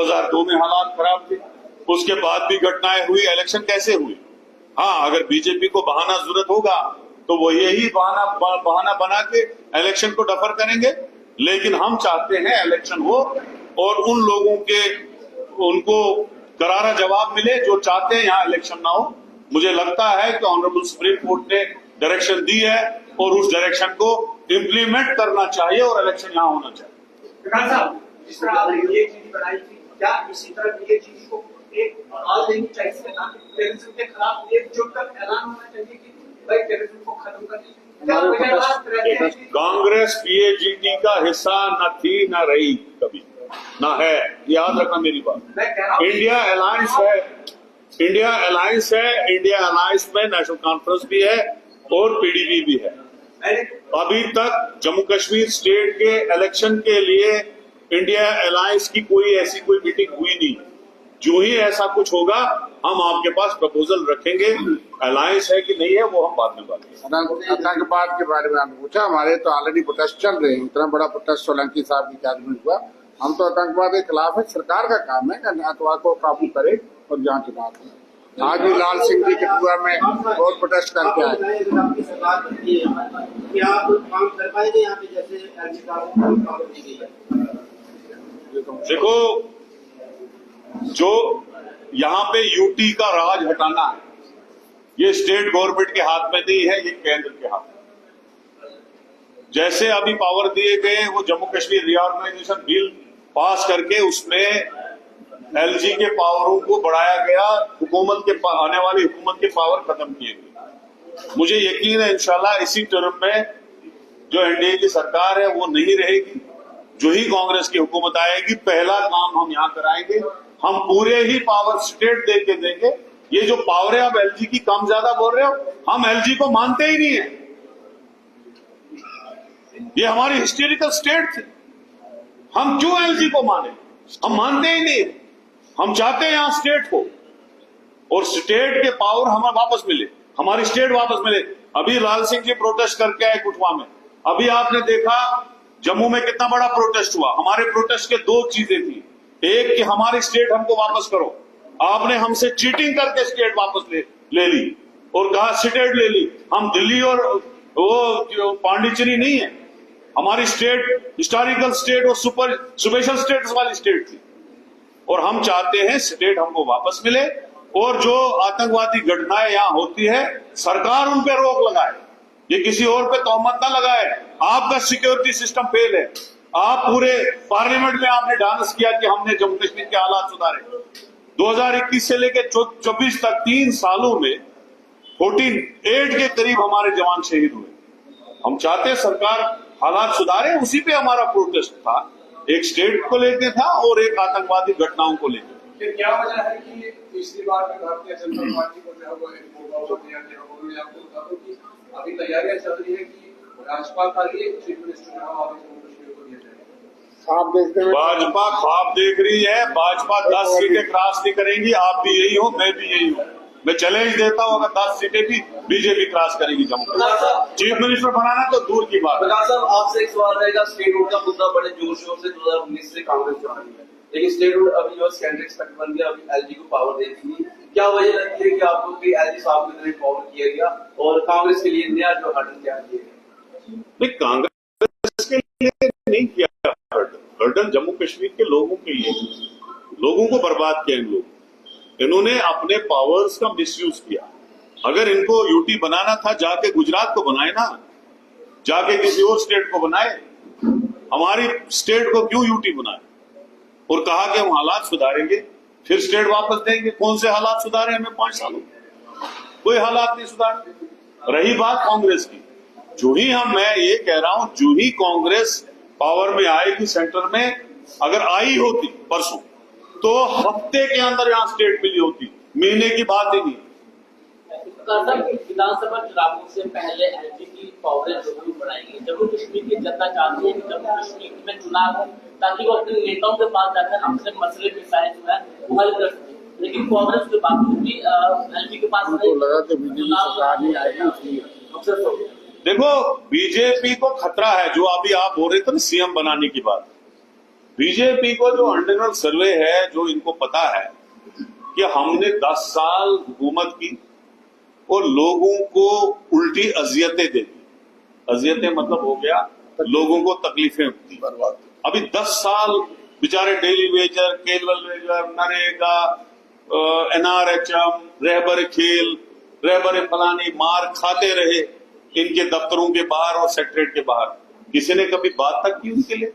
2002 में हालात खराब थे, उसके बाद भी घटनाएं हुई, इलेक्शन कैसे हुए? हाँ, अगर बीजेपी को बहाना जरूरत होगा तो वो यही बहाना बना के इलेक्शन को डफर करेंगे, लेकिन हम चाहते हैं इलेक्शन हो और उन लोगों के उनको करारा जवाब मिले जो चाहते हैं यहाँ इलेक्शन ना हो। मुझे लगता है कि ऑनरेबल सुप्रीम कोर्ट ने डायरेक्शन दी है और उस डायरेक्शन को इम्प्लीमेंट करना चाहिए और इलेक्शन यहाँ होना चाहिए। जिस तरह आपने ये चीज बनाई थी, क्या इसी तरह ये चीज को एक आल लेनी चाहिए, टेररिज्म के खिलाफ एकजुट कर ऐलान होना चाहिए कि भाई टेररिज्म को खत्म करनी। कांग्रेस पीएजीटी का हिस्सा न थी, न रही कभी, न है, याद रखना मेरी बात। इंडिया अलायंस है, इंडिया अलायंस में नेशनल कॉन्फ्रेंस भी है और पीडीपी भी है। अभी तक जम्मू कश्मीर स्टेट के इलेक्शन के लिए इंडिया अलायंस की ऐसी कोई मीटिंग हुई नहीं। जो ही ऐसा कुछ होगा हम आपके पास प्रपोजल रखेंगे। अलायंस है कि नहीं है वो हम बाद में बात करेंगे। आतंकवाद के बारे में आपने पूछा, हमारे तो ऑलरेडी प्रोटेस्ट चल रहे हैं। इतना बड़ा प्रोटेस्ट सोलंकी साहब की कैबिनेट हुआ। हम तो आतंकवाद के खिलाफ है, सरकार का काम है कि आतंकवाद को काबू करे और जांच बात है। आज भी लाल सिंह जी के कुआ में बहुत प्रोटेस्ट करके आए। देखो, जो यहाँ पे यूटी का राज हटाना है, ये स्टेट गवर्नमेंट के हाथ में नहीं है, ये केंद्र के हाथ में। जैसे अभी पावर दिए गए, वो Jammu Kashmir reorganisation bill pass करके उसमें एलजी के पावरों को बढ़ाया गया, हुकूमत के आने वाली हुकूमत के पावर खत्म किए गए। मुझे यकीन है इंशाल्लाह इसी टर्म में जो एनडीए की सरकार है वो नहीं रहेगी। जो ही कांग्रेस की हुकूमत आएगी, पहला काम हम यहाँ कराएंगे, हम पूरे ही पावर स्टेट दे के देंगे। ये जो पावर है, आप एलजी की कम ज्यादा बोल रहे हो, हम एलजी को मानते ही नहीं है। ये हमारी हिस्टोरिकल स्टेट थी, हम क्यों एलजी को माने? हम मानते ही नहीं। हम चाहते हैं यहां स्टेट को, और स्टेट के पावर हमें वापस मिले, हमारी स्टेट वापस मिले। अभी लाल सिंह जी प्रोटेस्ट करके आए कुटवा में, अभी आपने देखा जम्मू में कितना बड़ा प्रोटेस्ट हुआ। हमारे प्रोटेस्ट के दो चीजें थी, एक कि हमारी स्टेट हमको वापस करो। आपने हमसे चीटिंग करके स्टेट वापस ले ली और कहा स्टेट ले ली। हम दिल्ली और वो पांडिचेरी नहीं है, हमारी स्टेट हिस्टोरिकल स्टेट और स्पेशल स्टेटस वाली स्टेट थी। और हम चाहते हैं स्टेट हमको वापस मिले, और जो आतंकवादी घटनाएं यहां होती है सरकार उन पर रोक लगाए, ये किसी और पे तोहमत ना लगाए। आपका सिक्योरिटी सिस्टम फेल है। आप पूरे पार्लियामेंट में आपने डांस किया कि हमने जम्मू कश्मीर के हालात सुधारे। 2021 से लेकर 24 तक 3 सालों में 48 के करीब हमारे जवान शहीद हुए। हम चाहते हैं सरकार हालात सुधारे, उसी पे हमारा प्रोटेस्ट था। एक स्टेट को लेके था और एक आतंकवादी घटनाओं को लेकर। क्या वजह है कि पिछली बार में भारतीय जनता पार्टी को अभी तैयारियां चल रही है कि भाजपा का ही चीफ मिनिस्टर जम्मू कश्मीर को दिया जाएगा? आप देखते हैं भाजपा ख्वाब देख रही है, भाजपा 10 सीटें क्रॉस नहीं करेंगी। आप भी यही हो, मैं भी यही हूँ। मैं चैलेंज देता हूँ, अगर 10 सीटें भी बीजेपी क्रॉस करेगी जम्मू कश्मीर। चीफ मिनिस्टर बनाना तो दूर की बात है। साहब, आपसे एक सवाल रहेगा। स्टेट रूट का मुद्दा बड़े जोर शोर से 2019 से कांग्रेस चल रही है, लेकिन स्टेट रूट अभी जो सेंट्रल एक्सपेक्ट बन गया, अभी एलजी को पावर दे दी। क्या वजह लगती है कि आपको एलजी साहब की तरह पावर किया गया और कांग्रेस के लिए नया जो हर्डल क्या किया गया? नहीं, कांग्रेस के लिए नहीं किया हर्डल, जम्मू कश्मीर के लोगों के लिए। लोगों को बर्बाद किया इन लोगों, इन्होंने अपने पावर्स का मिसयूज किया। अगर इनको यूटी बनाना था, जाके गुजरात को बनाए ना, जाके किसी और स्टेट को बनाए। हमारी स्टेट को क्यों यूटी बनाए? और कहा कि हम हालात सुधारेंगे, फिर स्टेट वापस देंगे। कौन से हालात सुधारे हमें 5 सालों? कोई हालात नहीं सुधारे। रही बात कांग्रेस की, जो ही मैं ये कह रहा हूं, जो ही कांग्रेस पावर में आएगी सेंटर में, अगर आई होती परसों, तो हफ्ते के अंदर यहां स्टेट मिली होती, महीने की बात ही नहीं। विधानसभा चुनावों से पहले एलजी की पावर जरूर बढ़ाएंगे। जम्मू कश्मीर की जनता चाहती है कि जम्मू कश्मीर में चुनाव हो, ताकि वो अपने नेताओं के पास जाकर हमसे मसले मिसाइल जो है वो हल कर सके। लेकिन कांग्रेस के बावजूद भी एलजी के पास देखो, बीजेपी को खतरा है, जो अभी आप बोल रहे थे ना सीएम बनाने की बात। बीजेपी को जो इंटरनल सर्वे है, जो इनको पता है कि हमने 10 साल हुकूमत की और लोगों को उल्टी अजियतें दे दी। अजियतें मतलब हो गया लोगों को तकलीफें होती। अभी 10 साल बेचारे daily wager, casual wager, NREGA, NRHM, रहबर खेल, रहबर फलानी मार खाते रहे इनके दफ्तरों के बाहर और सेक्रेटरीट के बाहर। किसी ने कभी बात तक की उनके लिए?